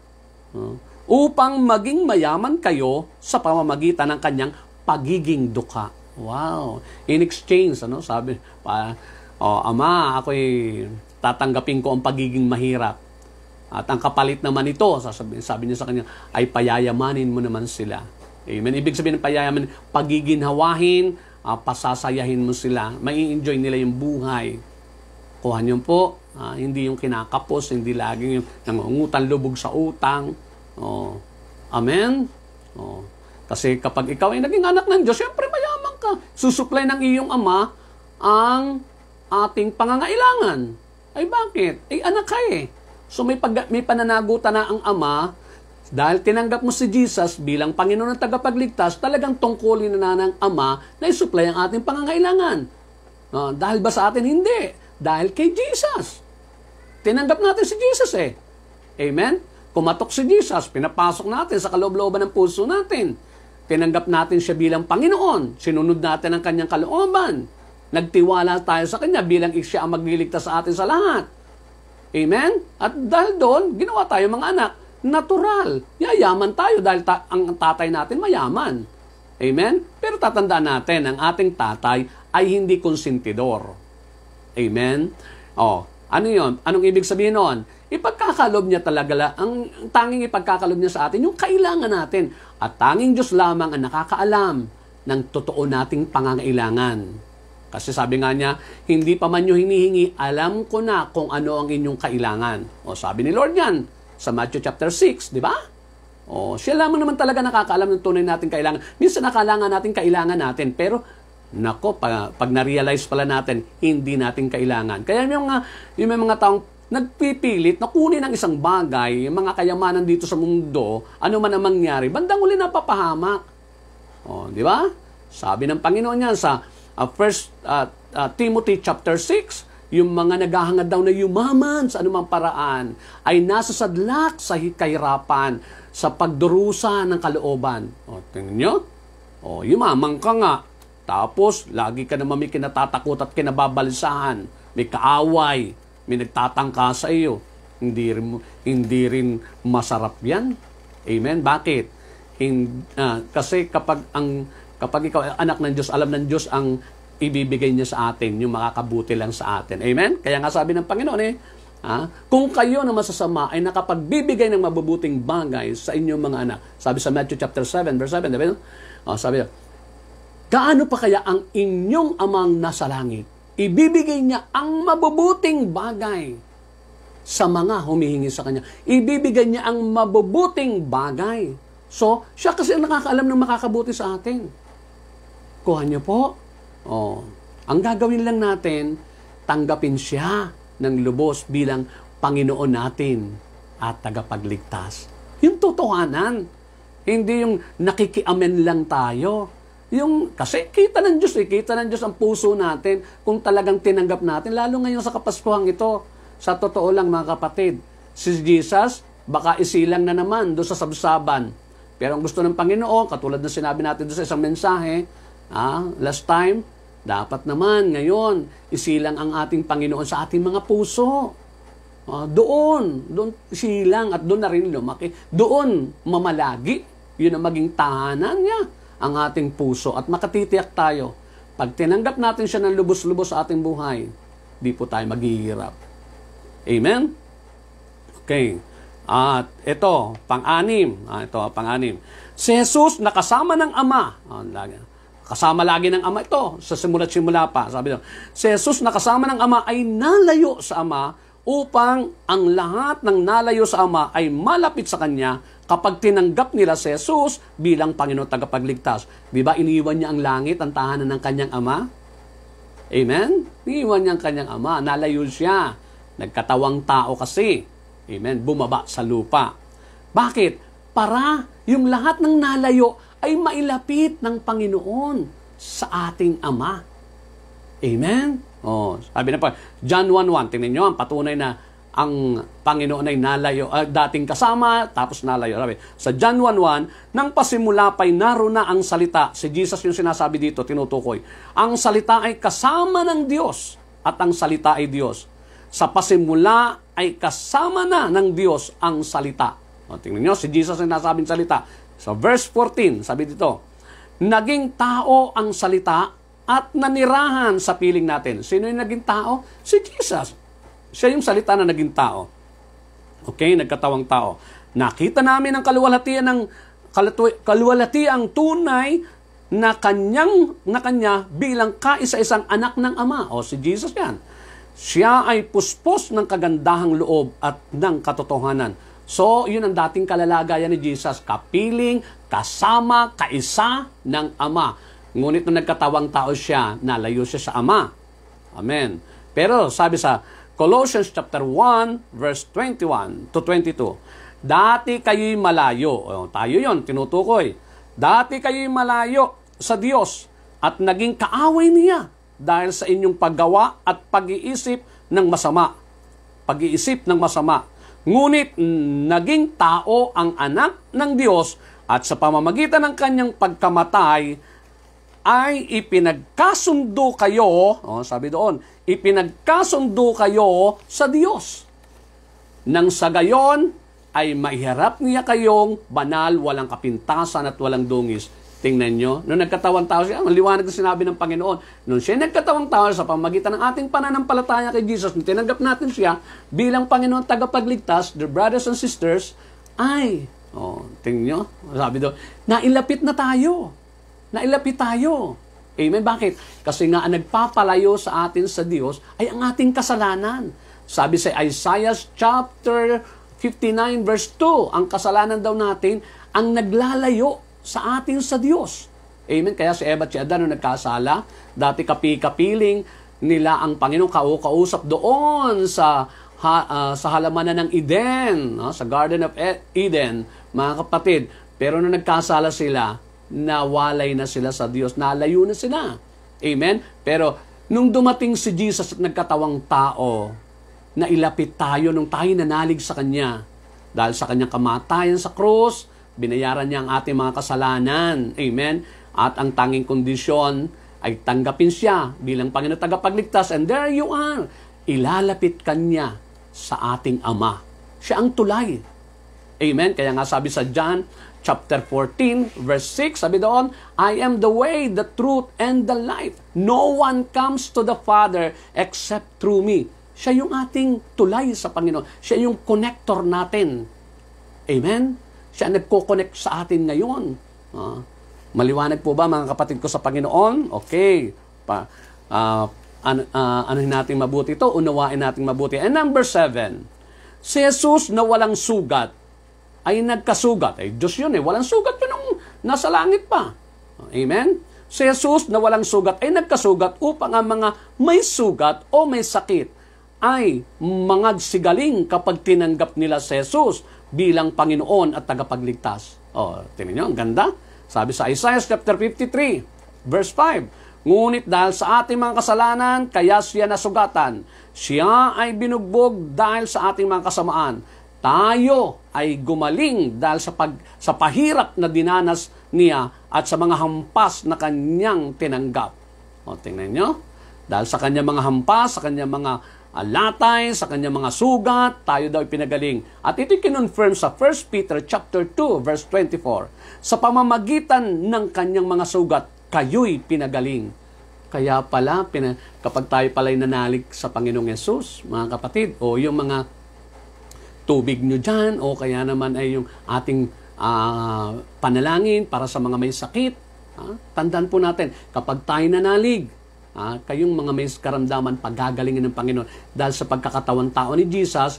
upang maging mayaman kayo sa pamamagitan ng kanyang pagiging dukha. Wow! In exchange, sabi, Ama, ako'y tatanggapin ko ang pagiging mahirap. At ang kapalit naman ito, sabi niya sa kanya, ay payayamanin mo naman sila. Amen. Ibig sabihin ng payayaman, pagiginhawahin, pasasayahin mo sila. Mai-enjoy nila yung buhay. Kuha niyo po, hindi yung kinakapos, hindi laging yung nangungutang lubog sa utang. Oh. Amen? Oh. Kasi kapag ikaw ay naging anak ng Diyos, siyempre mayaman ka. Susupply ng iyong ama ang ating pangangailangan. Ay bakit? Ay anak ka eh. So may pananagutan na ang ama, dahil tinanggap mo si Jesus bilang Panginoon at tagapagligtas, talagang tungkulin na ng ama na isupply ang ating pangangailangan. Dahil ba sa atin? Hindi. Dahil kay Jesus. Tinanggap natin si Jesus eh. Amen? Kumatok si Jesus, pinapasok natin sa kaloob-looban ng puso natin. Tinanggap natin siya bilang Panginoon. Sinunod natin ang kanyang kalooban. Nagtiwala tayo sa kanya bilang siya ang magliligtas sa atin sa lahat. Amen? At dahil doon, ginawa tayo mga anak. Natural. Yayaman tayo dahil ang tatay natin mayaman. Amen? Pero tatandaan natin, ang ating tatay ay hindi konsentidor. Amen? Ano yun? Anong ibig sabihin nun? Ipagkakalob niya talaga, ang tanging ipagkakalob niya sa atin, yung kailangan natin. At tanging Diyos lamang ang nakakaalam ng totoo nating pangangailangan. Kasi sabi nga niya, hindi pa man nyo hinihingi, alam ko na kung ano ang inyong kailangan. Sabi ni Lord yan, sa Matthew chapter 6, di ba? Siya lamang naman talaga nakakaalam ng tunay nating kailangan. Minsan nakailangan natin, kailangan natin. Pero, nako, pag na-realize pala natin, hindi natin kailangan. Kaya yung mga taong nagpipilit na kunin ang isang bagay, yung mga kayamanan dito sa mundo, ano man ang mangyari, bandang uli napapahamak. Di ba? Sabi ng Panginoon yan sa 1 Timothy chapter 6, yung mga naghahangad daw na yumaman sa anumang paraan ay nasa sadlak sa kahirapan sa pagdurusa ng kalooban. Tingnan nyo? Yumaman ka nga. Tapos, lagi ka naman may kinatatakot at kinababalisahan. May kaaway. May nagtatangka sa iyo. Hindi rin masarap yan. Amen? Bakit? Kasi kapag ikaw anak ng Diyos, alam ng Diyos ang ibibigay niya sa atin, yung makakabuti lang sa atin. Amen? Kaya nga sabi ng Panginoon kung kayo na masasama ay nakapagbibigay ng mabubuting bagay sa inyong mga anak. Sabi sa Matthew chapter 7, verse 7, diba? Sabi niya, gaano pa kaya ang inyong amang nasa langit? Ibibigay niya ang mabubuting bagay sa mga humihingi sa kanya. Ibibigay niya ang mabubuting bagay. So, siya kasi ang nakakaalam ng makakabuti sa atin. Kuha niyo po. Ang gagawin lang natin, tanggapin siya ng lubos bilang Panginoon natin at tagapagligtas. Yung totohanan. Hindi yung nakikiamen lang tayo. Kasi kita ng Diyos kita ng Diyos ang puso natin kung talagang tinanggap natin. Lalo ngayon sa Kapaskuhang ito, sa totoo lang mga kapatid, si Jesus, baka isilang na naman doon sa sabsaban. Pero ang gusto ng Panginoon, katulad ng sinabi natin doon sa isang mensahe, last time, dapat naman ngayon, isilang ang ating Panginoon sa ating mga puso. Doon silang at doon na rin lumaki. Doon mamalagi. Yun ang maging tahanan niya, ang ating puso. At makatitiyak tayo, pag tinanggap natin siya ng lubos-lubos sa ating buhay, di po tayo maghihirap. Amen? Okay. At ito, pang-anim. Pang-anim. Si Jesus nakasama ng Ama. Kasama lagi ng Ama ito sa simula't-simula pa. Sabi doon, si Jesus nakasama ng Ama ay nalayo sa Ama upang ang lahat ng nalayo sa Ama ay malapit sa Kanya kapag tinanggap nila si Jesus bilang Panginoon tagapagligtas. Di ba iniwan niya ang langit, ang tahanan ng Kanyang Ama? Amen? Iniwan niya ang Kanyang Ama. Nalayo siya. Nagkatawang tao kasi. Amen? Bumaba sa lupa. Bakit? Para yung lahat ng nalayo ay mailapit ng Panginoon sa ating Ama. Amen? Sabi na pa, John 1:1, tingnan nyo, ang patunay na ang Panginoon ay nalayo, dating kasama, tapos nalayo. Sabi, sa John 1:1, nang pasimula pa'y naroon na ang salita. Si Jesus yung sinasabi dito, tinutukoy. Ang salita ay kasama ng Diyos at ang salita ay Diyos. Sa pasimula ay kasama na ng Diyos ang salita. Tingnan nyo, si Jesus ang nasabing salita. So verse 14, sabi dito, naging tao ang salita at nanirahan sa piling natin. Sino yung naging tao? Si Jesus. Siya yung salita na naging tao. Okay, nagkatawang tao. Nakita namin ang kaluwalhatiang tunay na kanya bilang kaisa-isang anak ng Ama. O si Jesus yan. Siya ay puspos ng kagandahang loob at ng katotohanan. So, yun ang dating kalalagayan ni Jesus. Kapiling, kasama, kaisa ng Ama. Ngunit nung nagkatawang tao siya, nalayo siya sa Ama. Amen. Pero sabi sa Colossians chapter 1, verse 21 to 22, dati kayo'y malayo. O, tayo yon tinutukoy. Dati kayo'y malayo sa Diyos at naging kaaway niya dahil sa inyong paggawa at pag-iisip ng masama. Pag-iisip ng masama. Ngunit naging tao ang anak ng Diyos at sa pamamagitan ng kanyang pagkamatay ay ipinagkasundo kayo, sabi doon, ipinagkasundo kayo sa Diyos. Nang sa gayon ay maiharap niya kayong banal, walang kapintasan at walang dungis. Tingnan nyo, nung nagkatawang tao siya, maliwanag na sinabi ng Panginoon, nung siya nagkatawang tao sa pamagitan ng ating pananampalataya kay Jesus, nung tinanggap natin siya bilang Panginoon tagapagligtas, dear brothers and sisters, ay, tingnan nyo, sabi doon, nailapit na tayo. Nailapit tayo. Amen? Bakit? Kasi nga ang nagpapalayo sa atin sa Diyos ay ang ating kasalanan. Sabi sa Isaiah chapter 59 verse 2, ang kasalanan daw natin ang naglalayo sa atin sa Diyos. Amen? Kaya si Eva at si Adan nung nagkasala, dati kapiling nila ang Panginoon kausap doon sa halamanan ng Eden, sa Garden of Eden, mga kapatid. Pero nung nagkasala sila, nawalay na sila sa Diyos, nalayo na sila. Amen? Pero nung dumating si Jesus at nagkatawang tao, nailapit tayo nung tayo nanalig sa Kanya. Dahil sa Kanyang kamatayan sa krus, binayaran niya ang ating mga kasalanan. Amen? At ang tanging kondisyon ay tanggapin siya bilang Panginoon tagapagligtas. And there you are. Ilalapit Kanya sa ating Ama. Siya ang tulay. Amen? Kaya nga sabi sa John chapter 14, verse 6, sabi doon, I am the way, the truth, and the life. No one comes to the Father except through me. Siya yung ating tulay sa Panginoon. Siya yung connector natin. Amen? Siya nagko-connect sa atin ngayon. Maliwanag po ba mga kapatid ko sa Panginoon? Okay. Anuhin natin mabuti ito? Unawain natin mabuti. And number 7, si Jesus na walang sugat ay nagkasugat. Ay, Diyos yun eh. Walang sugat yun nung nasa langit pa. Amen? Si Jesus na walang sugat ay nagkasugat upang ang mga may sugat o may sakit ay mangagsigaling kapag tinanggap nila si Jesus bilang Panginoon at tagapagligtas. Tingnan nyo, ang ganda. Sabi sa Isaiah chapter 53, verse 5, ngunit dahil sa ating mga kasalanan, kaya siya nasugatan. Siya ay binugbog dahil sa ating mga kasamaan. Tayo ay gumaling dahil sa pahirap na dinanas niya at sa mga hampas na kanyang tinanggap. Tingnan nyo. Dahil sa kanyang mga hampas, sa kanyang mga latay, sa kanyang mga sugat, tayo daw pinagaling. At ito kinonfirm sa 1 Peter chapter 2, verse 24. Sa pamamagitan ng kanyang mga sugat, kayo'y pinagaling. Kaya pala, kapag tayo pala'y nanalig sa Panginoong Yesus, mga kapatid, o yung mga tubig nyo dyan, o kaya naman ay yung ating panalangin para sa mga may sakit, tandaan po natin, kapag tayo nanalig, kayong mga may karamdaman, pagagalingin ng Panginoon. Dahil sa pagkakatawang tao ni Jesus,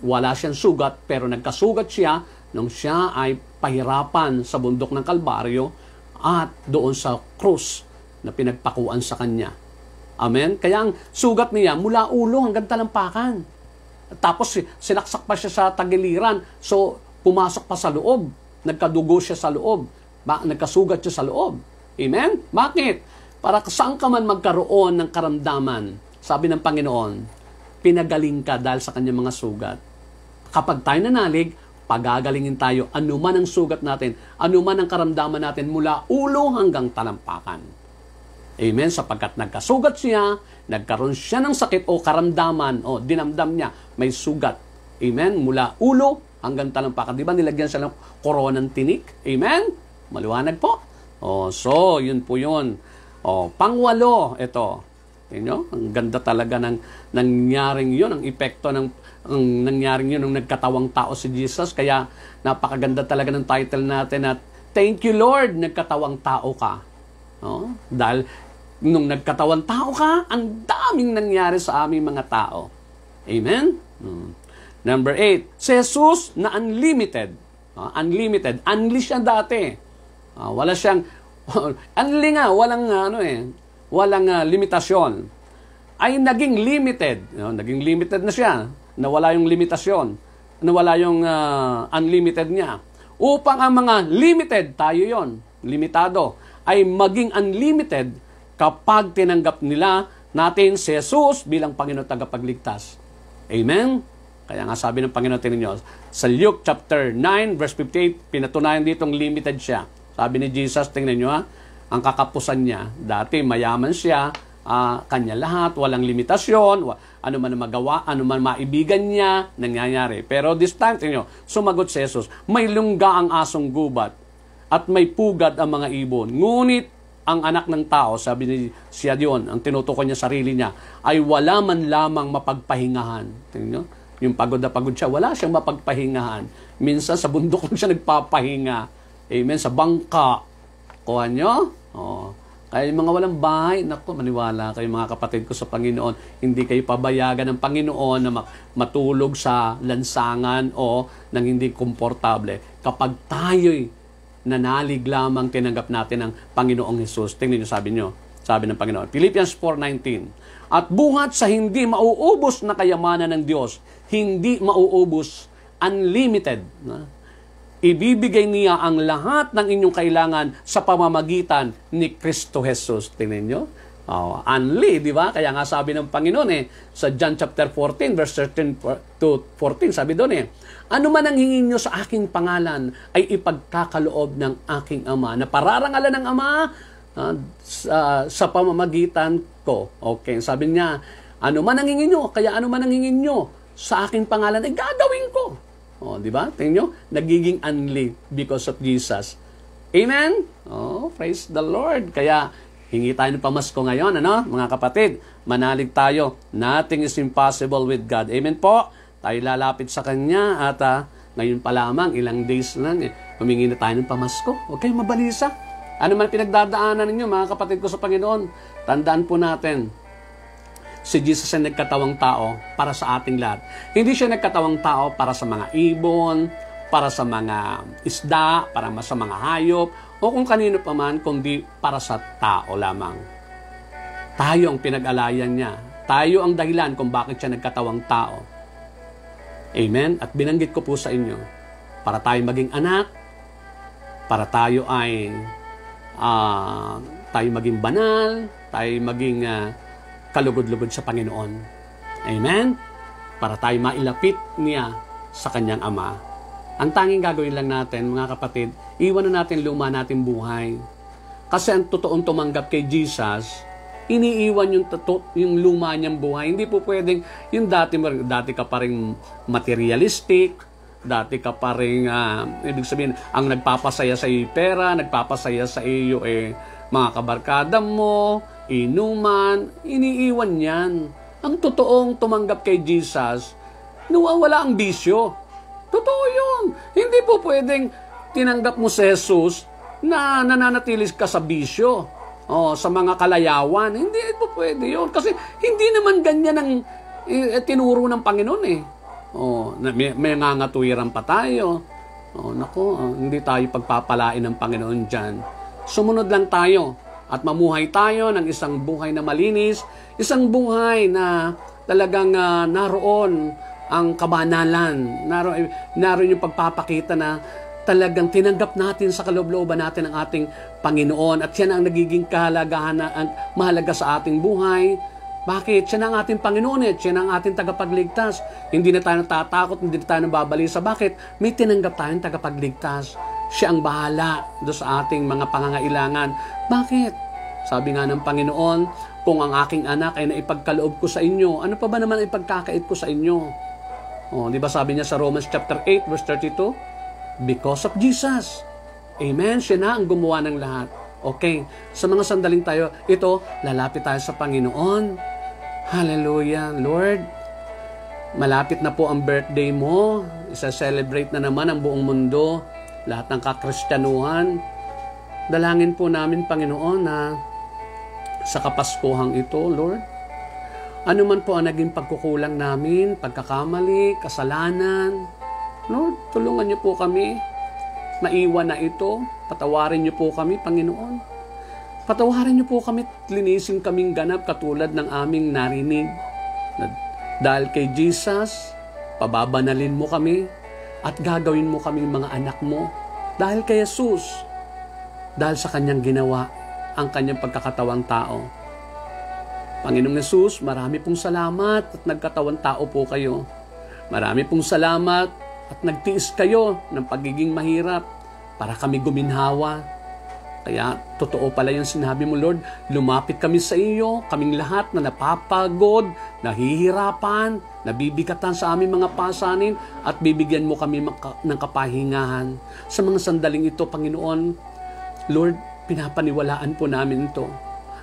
wala siyang sugat, pero nagkasugat siya nung siya ay pahirapan sa bundok ng Kalbaryo at doon sa krus na pinagpakuan sa kanya. Amen? Kaya ang sugat niya mula ulo hanggang talampakan. Tapos sinaksak pa siya sa tagiliran, so pumasok pa sa loob. Nagkadugo siya sa loob. Nagkasugat siya sa loob. Amen? Bakit? Para saan ka man magkaroon ng karamdaman, sabi ng Panginoon, pinagaling ka dahil sa kanyang mga sugat. Kapag tayo nanalig, pagagalingin tayo, anuman ang sugat natin, anuman ang karamdaman natin mula ulo hanggang talampakan. Amen? Sapagkat nagkasugat siya, nagkaroon siya ng sakit o karamdaman o dinamdam niya, may sugat. Amen? Mula ulo hanggang talampakan. Di ba nilagyan siya ng koronang tinik? Amen? Maliwanag po. So, yun po yun. Pangwalo, ito. Tingnan nyo? Ang ganda talaga ng nangyaring yun, ang epekto ng nangyaring yun nung nagkatawang tao si Jesus. Kaya napakaganda talaga ng title natin at Thank you Lord, nagkatawang tao ka. No? Dahil nung nagkatawang tao ka, ang daming nangyari sa aming mga tao. Amen? Number 8, si Jesus na unlimited. Unlimited. Unli siya dati. Wala siyang, unli nga, walang limitasyon. Ay naging limited. Naging limited na siya. Nawala yung limitasyon. Nawala yung unlimited niya. Upang ang mga limited, tayo yon, limitado, ay maging unlimited kapag tinanggap nila natin si Jesus bilang Panginoon tagapagligtas. Amen? Kaya nga sabi ng Panginoon ninyo, sa Luke chapter 9 verse 58, pinatunayan ditong limited siya. Sabi ni Jesus, tingnan nyo ang kakapusan niya. Dati mayaman siya, kanya lahat, walang limitasyon, ano man magawa, ano man maibigan niya, nangyayari. Pero this time, tingnan nyo, sumagot si Jesus, may lungga ang asong gubat at may pugad ang mga ibon. Ngunit ang anak ng tao, sabi ni siya diyon, ang tinutukoy niya sarili niya, ay wala man lamang mapagpahingahan. Tingnan nyo, yung pagod na pagod siya, wala siyang mapagpahingahan. Minsan sa bundok lang siya nagpapahinga. Amen, sa bangka. Kuha nyo? Kaya yung mga walang bahay, naku, maniwala kayo mga kapatid ko sa Panginoon, hindi kayo pabayagan ng Panginoon na matulog sa lansangan o nang hindi komportable. Kapag tayo'y nanalig lamang tinanggap natin ng Panginoong Hesus. Tingnan nyo, sabi ng Panginoon. Philippians 4:19. At buhat sa hindi mauubos na kayamanan ng Diyos, hindi mauubos, unlimited. Ibibigay niya ang lahat ng inyong kailangan sa pamamagitan ni Kristo Jesus. Tingnan nyo? Unli, di ba? Kaya nga sabi ng Panginoon sa John chapter 14, verse 13 to 14, sabi doon ano man ang hingin nyo sa aking pangalan ay ipagkakaloob ng aking Ama, na pararangalan ng Ama sa pamamagitan ko. Okay, sabi niya, ano man ang hingin nyo, kaya ano man ang hingin nyo sa aking pangalan ay gagawin ko. Di ba? Tingnan nyo, nagiging unli because of Jesus. Amen? Praise the Lord. Kaya, hingi tayo ng pamasko ngayon, mga kapatid. Manalig tayo. Nothing is impossible with God. Amen po. Tayo lalapit sa Kanya at ngayon pa lamang, ilang days lang, humingi na tayo ng pamasko. Huwag kayong mabalisa. Ano man pinagdadaanan ninyo, mga kapatid ko sa Panginoon, tandaan po natin, si Jesus ay nagkatawang tao para sa ating lahat. Hindi siya nagkatawang tao para sa mga ibon, para sa mga isda, para sa mga hayop, o kung kanino pa man, kundi para sa tao lamang. Tayo ang pinag-alayan niya. Tayo ang dahilan kung bakit siya nagkatawang tao. Amen? At binanggit ko po sa inyo, para tayo maging anak, para tayo ay tayo maging banal, tayo maging kalugod-lugod sa Panginoon. Amen? Para tayo mailapit niya sa Kanyang Ama. Ang tanging gagawin lang natin, mga kapatid, iwan na natin luma natin buhay. Kasi ang totoong tumanggap kay Jesus, iniiwan yung luma niyang buhay. Hindi po pwedeng, yung dati ka pa rin materialistic, dati ka pa rin, ibig sabihin, ang nagpapasaya sa iyo pera, nagpapasaya sa iyo mga kabarkada mo, inuman, iniiwan yan. Ang totoong tumanggap kay Jesus, nawawala ang bisyo. Totoo yun. Hindi po pwedeng tinanggap mo si Jesus na nananatilis ka sa bisyo, sa mga kalayawan. Hindi po pwede yun. Kasi hindi naman ganyan ang tinuro ng Panginoon may ngangatuwiran pa tayo. Hindi tayo pagpapalain ng Panginoon dyan. Sumunod lang tayo at mamuhay tayo ng isang buhay na malinis, isang buhay na talagang naroon ang kabanalan, naroon yung pagpapakita na talagang tinanggap natin sa kaloob-looban natin ang ating Panginoon at yan ang nagiging mahalaga sa ating buhay. Bakit? Siya na ang ating Panginoon siya na ang ating tagapagligtas. Hindi na tayo natatakot, hindi na tayo nababalisa. Bakit? May tinanggap tayong tagapagligtas. Siya ang bahala do sa ating mga pangangailangan. Bakit? Sabi nga ng Panginoon, kung ang aking anak ay naipagkaloob ko sa inyo, ano pa ba naman ipagkakait ko sa inyo? Di ba sabi niya sa Romans chapter 8 verse 32? Because of Jesus. Amen? Siya na ang gumawa ng lahat. Okay, sa mga sandaling tayo, ito, lalapit tayo sa Panginoon. Hallelujah, Lord. Malapit na po ang birthday mo. Isa-celebrate na naman ang buong mundo. Lahat ng kakristyanuhan. Dalangin po namin, Panginoon, na sa Kapaskuhang ito, Lord, ano man po ang naging pagkukulang namin, pagkakamali, kasalanan, Lord, tulungan niyo po kami. Maiwan na ito. Patawarin niyo po kami, Panginoon. Patawarin niyo po kami at linisin kaming ganap katulad ng aming narinig. Dahil kay Jesus, pababanalin mo kami at gagawin mo kaming mga anak mo. Dahil kay Jesus, dahil sa kanyang ginawa ang kanyang pagkakatawang tao. Panginoong Jesus, marami pong salamat at nagkatawang tao po kayo. Marami pong salamat at nagtiis kayo ng pagiging mahirap para kami guminhawa. Kaya totoo pala yung sinabi mo, Lord, lumapit kami sa iyo, kaming lahat na napapagod, nahihirapan, nabibigatan sa aming mga pasanin at bibigyan mo kami ng kapahingahan. Sa mga sandaling ito, Panginoon, Lord, pinapaniwalaan po namin ito.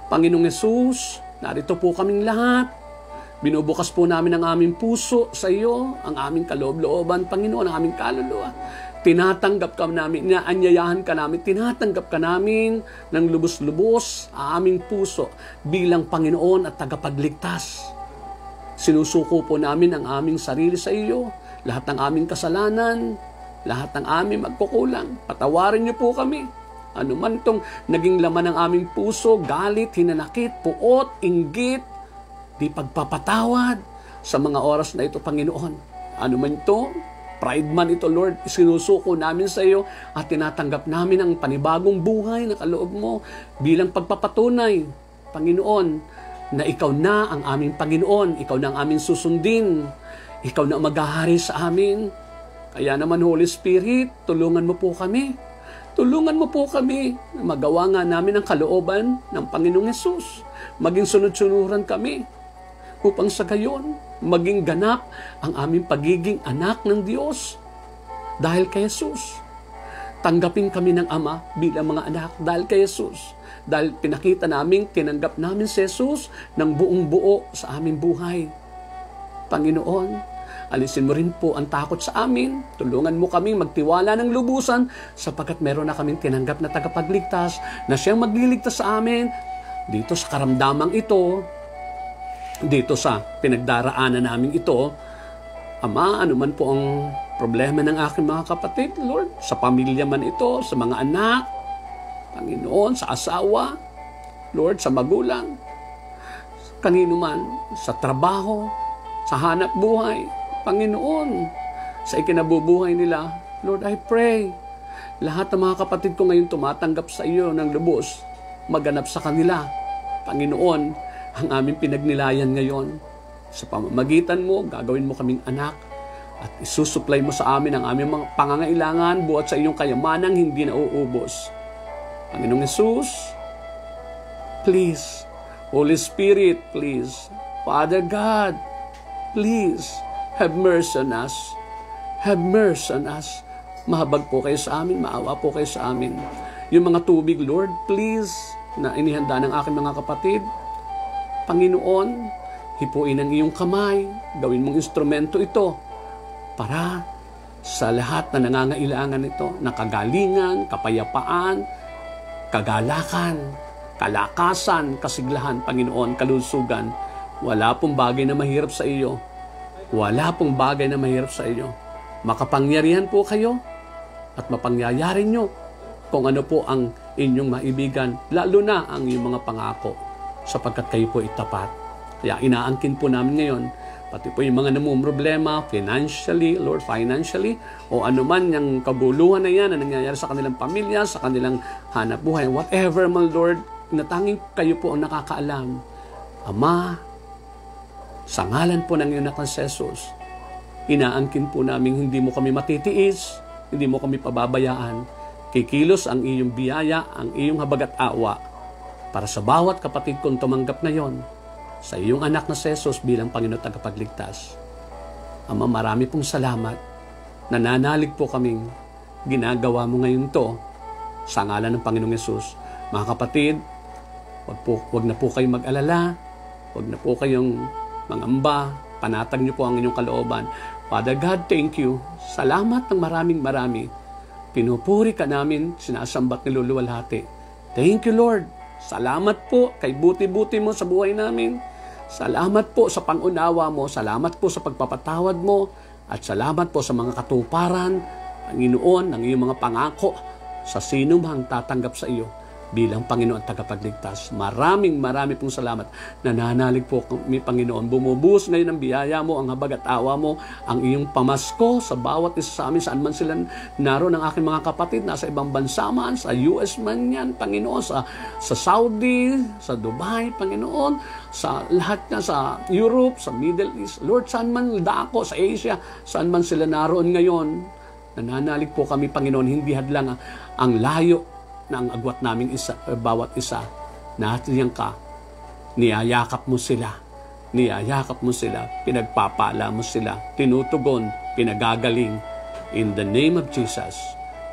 Panginoong Jesus, narito po kaming lahat. Binubukas po namin ang aming puso sa iyo, ang aming kaloob-looban, Panginoon, ang aming kaluluwa. Tinatanggap ka namin, inaanyayahan ka namin, tinatanggap ka namin ng lubos-lubos ang aming puso bilang Panginoon at tagapagligtas. Sinusuko po namin ang aming sarili sa iyo, lahat ng aming kasalanan, lahat ng aming magkukulang. Patawarin niyo po kami. Ano man itong naging laman ng aming puso, galit, hinanakit, puot, inggit, di pagpapatawad sa mga oras na ito, Panginoon. Ano man ito, pride man ito, Lord, sinusuko namin sa iyo at tinatanggap namin ang panibagong buhay na kaloob mo bilang pagpapatunay, Panginoon, na ikaw na ang aming Panginoon, ikaw na ang aming susundin, ikaw na ang maghahari sa amin. Kaya naman, Holy Spirit, tulungan mo po kami. Tulungan mo po kami na magawa nga namin ang kalooban ng Panginoong Hesus. Maging sunod-sunuran kami upang sa gayon maging ganap ang aming pagiging anak ng Diyos. Dahil kay Hesus, tanggapin kami ng Ama bilang mga anak dahil kay Hesus. Dahil pinakita namin, tinanggap namin si Hesus ng buong buo sa aming buhay. Panginoon, alisin mo rin po ang takot sa amin. Tulungan mo kaming magtiwala ng lubusan sapagkat meron na kaming tinanggap na tagapagligtas na siyang magliligtas sa amin dito sa karamdamang ito, dito sa pinagdaraanan namin ito. Ama, ano man po ang problema ng aking mga kapatid, Lord, sa pamilya man ito, sa mga anak, Panginoon, sa asawa, Lord, sa magulang, kanino man, sa trabaho, sa hanap buhay, Panginoon, sa ikinabubuhay nila, Lord, I pray, lahat ng mga kapatid ko ngayon tumatanggap sa iyo ng lubos, maganap sa kanila, Panginoon, ang aming pinagnilayan ngayon. Sa pamamagitan mo, gagawin mo kaming anak at isusupply mo sa amin ang aming mga pangangailangan buhat sa iyong kayamanang hindi nauubos. Panginoong Jesus, please, Holy Spirit, please, Father God, please, have mercy on us. Have mercy on us. Mahabag po kayo sa amin, maawa po kayo sa amin. Yung mga tubig, Lord, please, na inihanda ng aking mga kapatid, Panginoon, hipuin ang iyong kamay, gawin mong instrumento ito para sa lahat na nangangailangan ito, na kagalingan, kapayapaan, kagalakan, kalakasan, kasiglahan, Panginoon, kalusugan. Wala pong bagay na mahirap sa iyo. Wala pong bagay na mahirap sa iyo. Makapangyarihan po kayo at mapangyayari nyo kung ano po ang inyong maibigan, lalo na ang inyong mga pangako, sapagkat kayo po itapat. Kaya inaangkin po namin ngayon, pati po yung mga namumroblema, financially, Lord, financially, o anuman yung kabuluhan na yan na nangyayari sa kanilang pamilya, sa kanilang hanap buhay, whatever, my Lord, natanging kayo po ang nakakaalam. Ama, sa ngalan po ng iyong anak na Jesus, inaangkin po namin hindi mo kami matitiis, hindi mo kami pababayaan. Kikilos ang iyong biyaya, ang iyong habag at awa para sa bawat kapatid kong tumanggap ngayon sa iyong anak na Jesus bilang Panginoon at tagapagligtas. Ama, marami pong salamat. Nananalig po kaming ginagawa mo ngayon to sa ngalan ng Panginoong Jesus. Mga kapatid, wag na po kayong mag-alala, wag na po kayong mangamba, panatag niyo po ang inyong kalooban. Father God, thank you. Salamat ng marami. Pinupuri ka namin, sinasambat niluluwalhati. Thank you, Lord. Salamat po kay buti-buti mo sa buhay namin. Salamat po sa pangunawa mo. Salamat po sa pagpapatawad mo. At salamat po sa mga katuparan, Panginoon, ng iyong mga pangako sa sino mang tatanggap sa iyo bilang Panginoon at tagapagligtas. Marami pong salamat. Nananalig po kami, Panginoon. Bumubuhos ngayon ang biyaya mo, ang habag at awa mo, ang iyong pamasko sa bawat isa sa amin, saan man sila naroon ang aking mga kapatid, nasa ibang bansa man, sa US man yan, Panginoon, sa Saudi, sa Dubai, Panginoon, sa lahat na, sa Europe, sa Middle East, Lord, saan man dako, sa Asia, saan man sila naroon ngayon. Nananalig po kami, Panginoon, hindi hadlang ang layo na ang agwat naming bawat isa, natiyan ka, niyayakap mo sila, pinagpapala mo sila, tinutugon, pinagagaling, in the name of Jesus,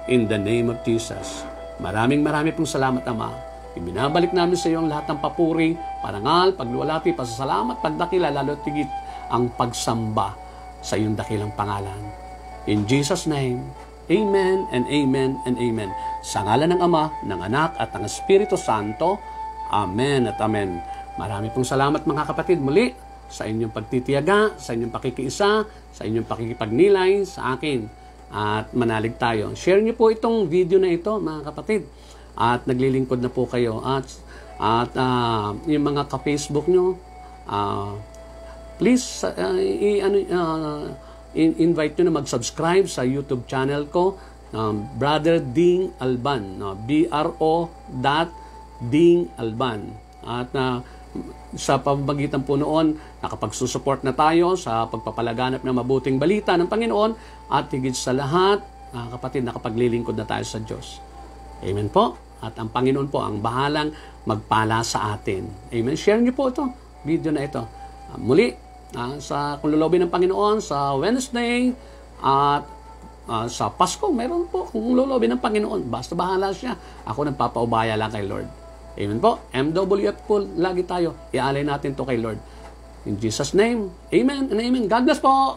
Maraming pong salamat, Ama. Ibinabalik namin sa iyo ang lahat ng papuri, parangal, pagluwalhati, pasasalamat, pagdakila, lalo tigit ang pagsamba sa iyong dakilang pangalan. In Jesus' name, Amen and amen and amen. Sa ngalan ng Ama, ng Anak at ng Espiritu Santo. Amen at amen. Marami pong salamat mga kapatid muli sa inyong pagtitiyaga, sa inyong pakikiisa, sa inyong pakikipagnilay sa akin. At manalig tayo. Share niyo po itong video na ito mga kapatid. At naglilingkod na po kayo. At yung mga ka-Facebook nyo, please invite nyo na mag-subscribe sa YouTube channel ko, Brother Ding Alban, BRO.Ding Alban. At sa pamamagitan po noon, nakapagsusupport na tayo sa pagpapalaganap ng mabuting balita ng Panginoon at higit sa lahat, kapatid, nakapaglilingkod na tayo sa Diyos. Amen po. At ang Panginoon po ang bahalang magpala sa atin. Amen. Share nyo po ito, video na ito. Muli, kung lulobin ng Panginoon sa Wednesday at sa Pasko, mayroon po kung lulobin ng Panginoon. Basta bahala siya. Ako nagpapaubaya lang kay Lord. Amen po. MWF po lagi tayo. Ialay natin to kay Lord. In Jesus' name, amen and amen. God bless po.